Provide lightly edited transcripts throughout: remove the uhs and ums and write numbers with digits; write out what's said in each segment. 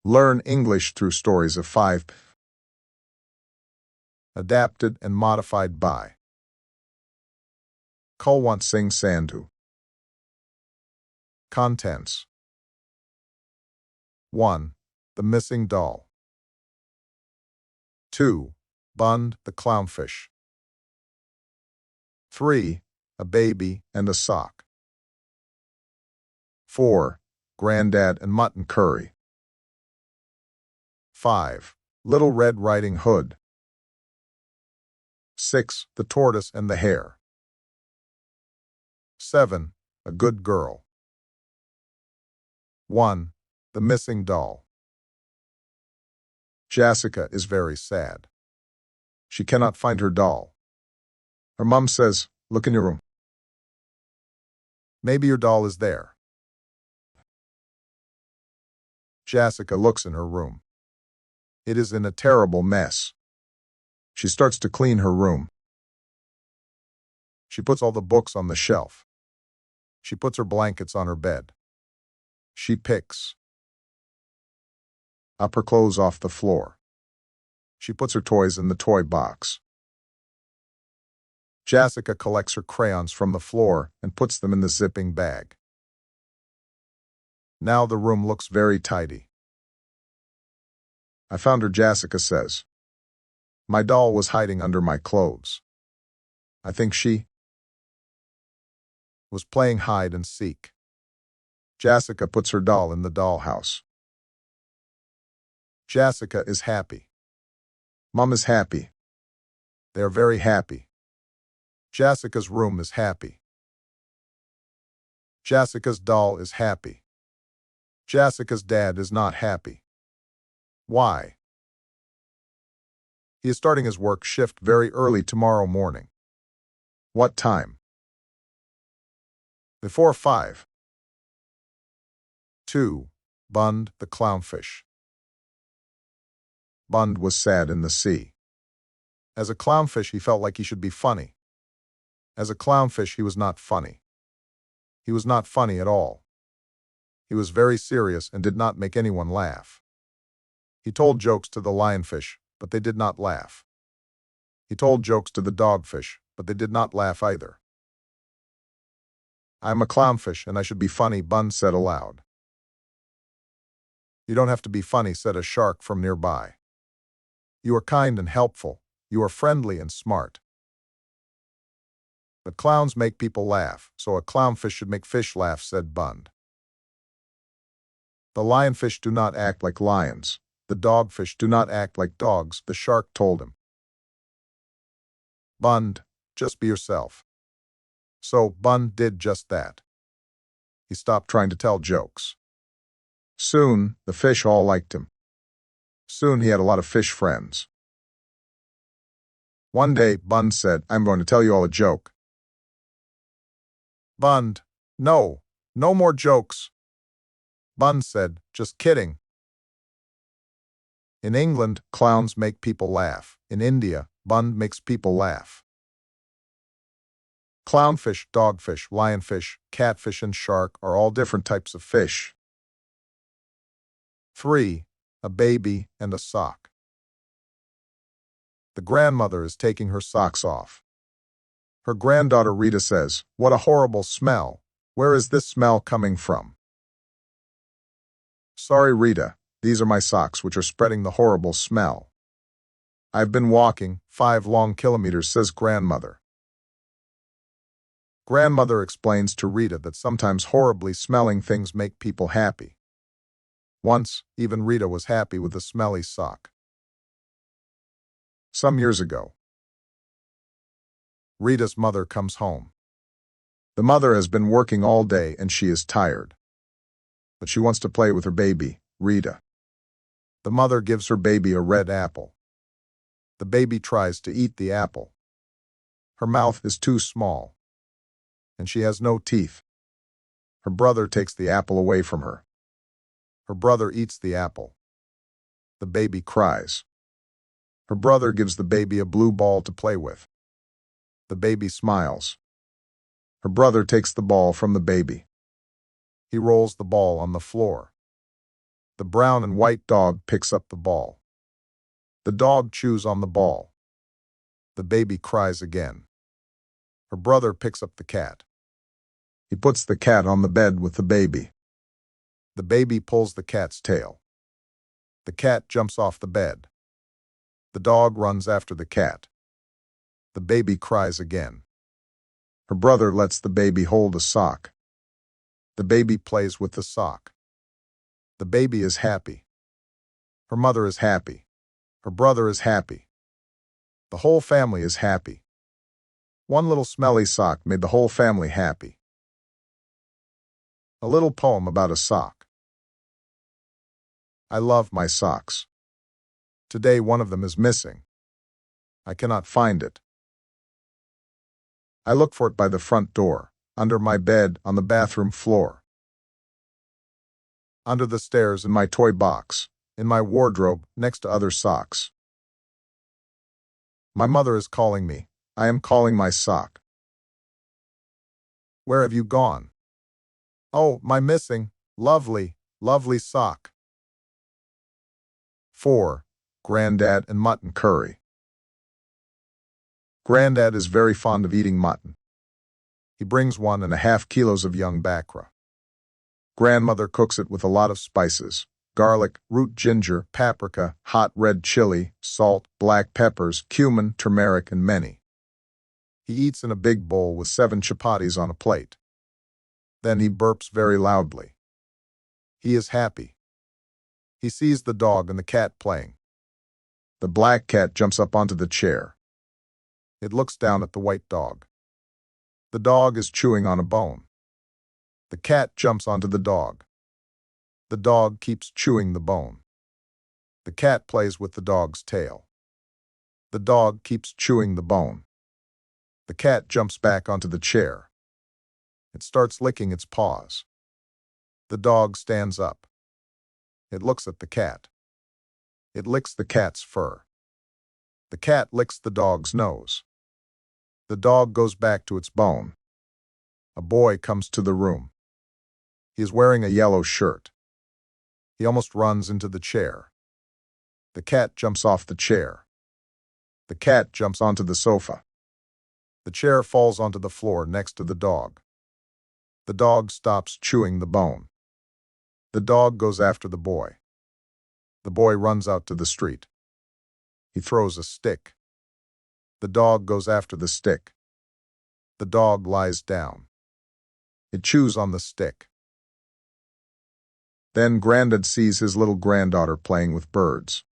Learn English through stories of 5. Adapted and modified by Kulwant Singh Sandhu. Contents. 1. The Missing Doll. 2. Bund the Clownfish. 3. A Baby and a Sock. 4. Granddad and Mutton Curry. 5. Little Red Riding Hood. 6. The Tortoise and the Hare. 7. A Good Girl. 1. The Missing Doll. Jessica is very sad. She cannot find her doll. Her mom says, "Look in your room. Maybe your doll is there." Jessica looks in her room. It is in a terrible mess. She starts to clean her room. She puts all the books on the shelf. She puts her blankets on her bed. She picks up her clothes off the floor. She puts her toys in the toy box. Jessica collects her crayons from the floor and puts them in the zipping bag. Now the room looks very tidy. "I found her," Jessica says. "My doll was hiding under my clothes. I think she was playing hide and seek." Jessica puts her doll in the dollhouse. Jessica is happy. Mom is happy. They are very happy. Jessica's room is happy. Jessica's doll is happy. Jessica's dad is not happy. Why? He is starting his work shift very early tomorrow morning. What time? Before 5. 2. Bund the Clownfish. Bund was sad in the sea. As a clownfish, he felt like he should be funny. As a clownfish, he was not funny. He was not funny at all. He was very serious and did not make anyone laugh. He told jokes to the lionfish, but they did not laugh. He told jokes to the dogfish, but they did not laugh either. "I am a clownfish and I should be funny," Bund said aloud. "You don't have to be funny," said a shark from nearby. "You are kind and helpful. You are friendly and smart. But clowns make people laugh, so a clownfish should make fish laugh," said Bund. "The lionfish do not act like lions. The dogfish do not act like dogs," the shark told him. "Bund, just be yourself." So Bund did just that. He stopped trying to tell jokes. Soon, the fish all liked him. Soon he had a lot of fish friends. One day, Bund said, "I'm going to tell you all a joke." "Bund, no, no more jokes." Bund said, "Just kidding." In England, clowns make people laugh. In India, Bund makes people laugh. Clownfish, dogfish, lionfish, catfish, and shark are all different types of fish. 3. A Baby and a Sock. The grandmother is taking her socks off. Her granddaughter Rita says, "What a horrible smell. Where is this smell coming from?" "Sorry, Rita, these are my socks which are spreading the horrible smell. I've been walking 5 long kilometers," says grandmother. Grandmother explains to Rita that sometimes horribly smelling things make people happy. Once, even Rita was happy with a smelly sock. Some years ago, Rita's mother comes home. The mother has been working all day and she is tired. But she wants to play with her baby, Rita. The mother gives her baby a red apple. The baby tries to eat the apple. Her mouth is too small, and she has no teeth. Her brother takes the apple away from her. Her brother eats the apple. The baby cries. Her brother gives the baby a blue ball to play with. The baby smiles. Her brother takes the ball from the baby. He rolls the ball on the floor. The brown and white dog picks up the ball. The dog chews on the ball. The baby cries again. Her brother picks up the cat. He puts the cat on the bed with the baby. The baby pulls the cat's tail. The cat jumps off the bed. The dog runs after the cat. The baby cries again. Her brother lets the baby hold a sock. The baby plays with the sock. The baby is happy. Her mother is happy. Her brother is happy. The whole family is happy. One little smelly sock made the whole family happy. A little poem about a sock. I love my socks. Today one of them is missing. I cannot find it. I look for it by the front door, under my bed, on the bathroom floor, under the stairs, in my toy box, in my wardrobe, next to other socks. My mother is calling me. I am calling my sock. Where have you gone? Oh, my missing, lovely, lovely sock. 4. Granddad and mutton curry. Granddad is very fond of eating mutton. He brings 1.5 kilos of young bakra. Grandmother cooks it with a lot of spices: garlic, root ginger, paprika, hot red chili, salt, black peppers, cumin, turmeric, and many. He eats in a big bowl with 7 chapatis on a plate. Then he burps very loudly. He is happy. He sees the dog and the cat playing. The black cat jumps up onto the chair. It looks down at the white dog. The dog is chewing on a bone. The cat jumps onto the dog. The dog keeps chewing the bone. The cat plays with the dog's tail. The dog keeps chewing the bone. The cat jumps back onto the chair. It starts licking its paws. The dog stands up. It looks at the cat. It licks the cat's fur. The cat licks the dog's nose. The dog goes back to its bone. A boy comes to the room. He is wearing a yellow shirt. He almost runs into the chair. The cat jumps off the chair. The cat jumps onto the sofa. The chair falls onto the floor next to the dog. The dog stops chewing the bone. The dog goes after the boy. The boy runs out to the street. He throws a stick. The dog goes after the stick. The dog lies down. It chews on the stick. Then Grandad sees his little granddaughter playing with birds.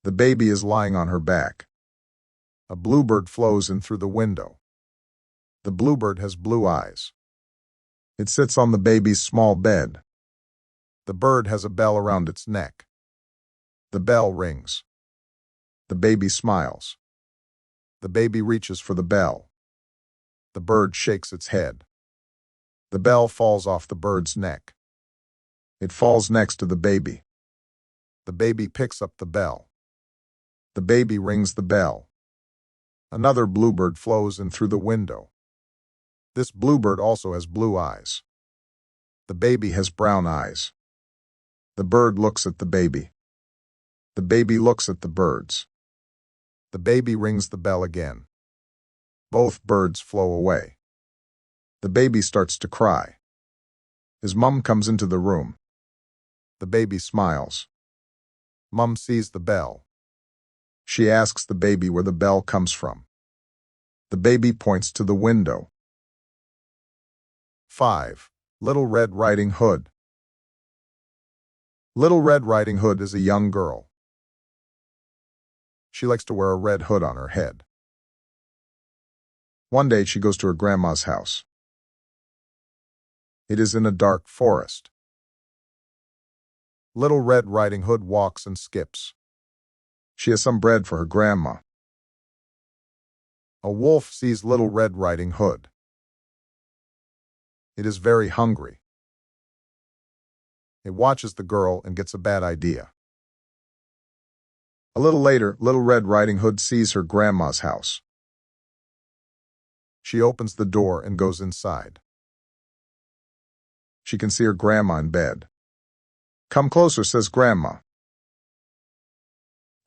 The baby is lying on her back. A bluebird flows in through the window. The bluebird has blue eyes. It sits on the baby's small bed. The bird has a bell around its neck. The bell rings. The baby smiles. The baby reaches for the bell. The bird shakes its head. The bell falls off the bird's neck. It falls next to the baby. The baby picks up the bell. The baby rings the bell. Another bluebird flows in through the window. This bluebird also has blue eyes. The baby has brown eyes. The bird looks at the baby. The baby looks at the birds. The baby rings the bell again. Both birds flow away. The baby starts to cry. His mum comes into the room. The baby smiles. Mum sees the bell. She asks the baby where the bell comes from. The baby points to the window. 5. Little Red Riding Hood. Little Red Riding Hood is a young girl. She likes to wear a red hood on her head. One day she goes to her grandma's house. It is in a dark forest. Little Red Riding Hood walks and skips. She has some bread for her grandma. A wolf sees Little Red Riding Hood. It is very hungry. It watches the girl and gets a bad idea. A little later, Little Red Riding Hood sees her grandma's house. She opens the door and goes inside. She can see her grandma in bed. Come closer, says Grandma.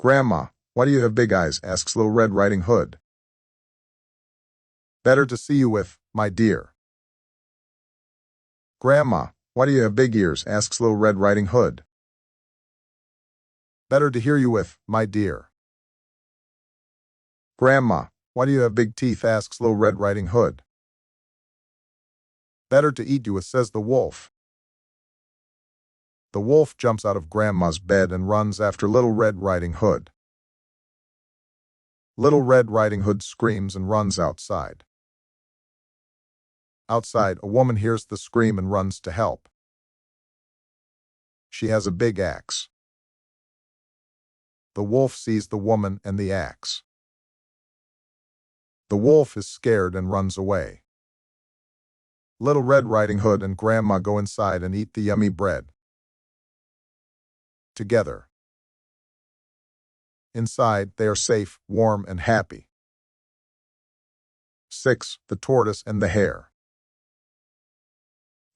Grandma, why do you have big eyes? Asks Little Red Riding Hood. Better to see you with, my dear. Grandma, why do you have big ears? Asks Little Red Riding Hood. Better to hear you with, my dear. Grandma, why do you have big teeth? Asks Little Red Riding Hood. Better to eat you with, says the wolf. The wolf jumps out of Grandma's bed and runs after Little Red Riding Hood. Little Red Riding Hood screams and runs outside. Outside, a woman hears the scream and runs to help. She has a big axe. The wolf sees the woman and the axe. The wolf is scared and runs away. Little Red Riding Hood and Grandma go inside and eat the yummy bread together. Inside, they are safe, warm, and happy. 6. The Tortoise and the Hare.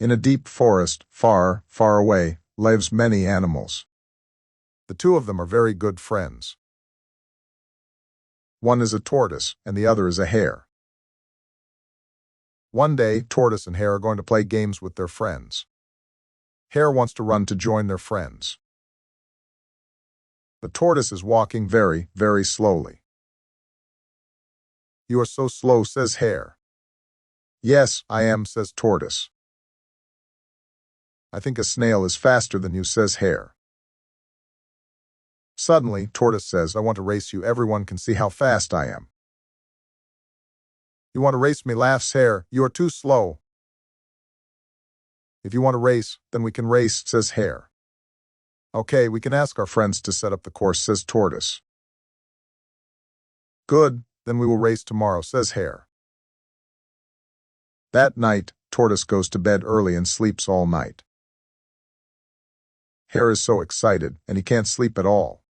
In a deep forest, far, far away, lives many animals. The two of them are very good friends. One is a tortoise, and the other is a hare. One day, Tortoise and Hare are going to play games with their friends. Hare wants to run to join their friends. The tortoise is walking very, very slowly. You are so slow, says Hare. Yes, I am, says Tortoise. I think a snail is faster than you, says Hare. Suddenly, Tortoise says, I want to race you. Everyone can see how fast I am. You want to race me, laughs Hare. You are too slow. If you want to race, then we can race, says Hare. Okay, we can ask our friends to set up the course, says Tortoise. Good, then we will race tomorrow, says Hare. That night, Tortoise goes to bed early and sleeps all night. Hare is so excited, and he can't sleep at all.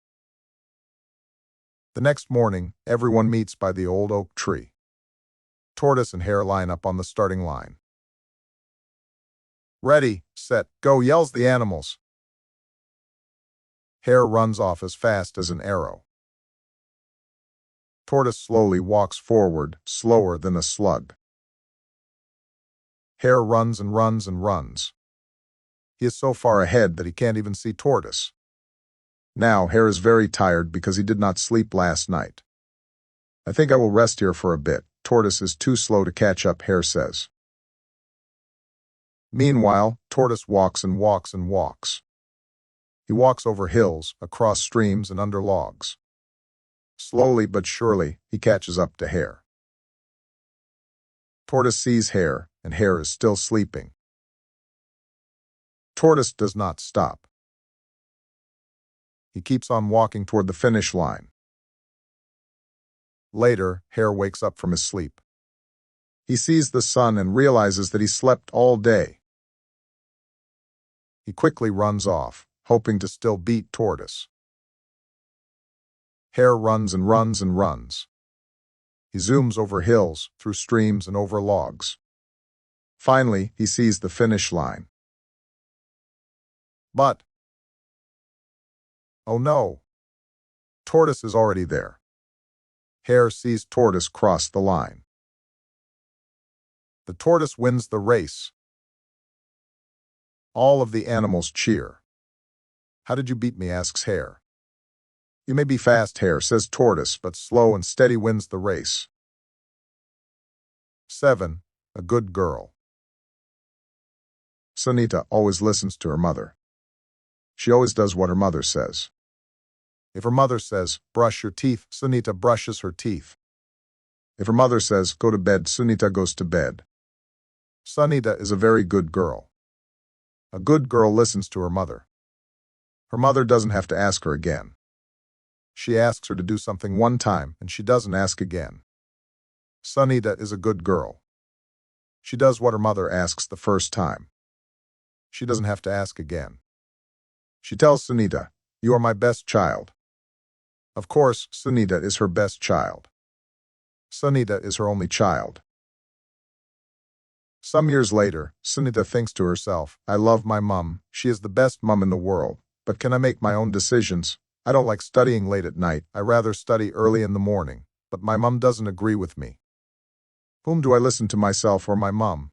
The next morning, everyone meets by the old oak tree. Tortoise and Hare line up on the starting line. Ready, set, go, yells the animals. Hare runs off as fast as an arrow. Tortoise slowly walks forward, slower than a slug. Hare runs and runs and runs. He is so far ahead that he can't even see Tortoise. Now Hare is very tired because he did not sleep last night. I think I will rest here for a bit. Tortoise is too slow to catch up, Hare says. Meanwhile, Tortoise walks and walks and walks. He walks over hills, across streams, and under logs. Slowly but surely, he catches up to Hare. Tortoise sees Hare, and Hare is still sleeping. Tortoise does not stop. He keeps on walking toward the finish line. Later, Hare wakes up from his sleep. He sees the sun and realizes that he slept all day. He quickly runs off, hoping to still beat Tortoise. Hare runs and runs and runs. He zooms over hills, through streams, and over logs. Finally, he sees the finish line. But, oh no! Tortoise is already there. Hare sees Tortoise cross the line. The tortoise wins the race. All of the animals cheer. How did you beat me? Asks Hare. You may be fast, Hare, says Tortoise, but slow and steady wins the race. 7. A good girl. Sunita always listens to her mother. She always does what her mother says. If her mother says, brush your teeth, Sunita brushes her teeth. If her mother says, go to bed, Sunita goes to bed. Sunita is a very good girl. A good girl listens to her mother. Her mother doesn't have to ask her again. She asks her to do something one time, and she doesn't ask again. Sunita is a good girl. She does what her mother asks the first time. She doesn't have to ask again. She tells Sunita, you are my best child. Of course, Sunita is her best child. Sunita is her only child. Some years later, Sunita thinks to herself, I love my mum, she is the best mum in the world, but can I make my own decisions? I don't like studying late at night, I rather study early in the morning, but my mum doesn't agree with me. Whom do I listen to, myself or my mum?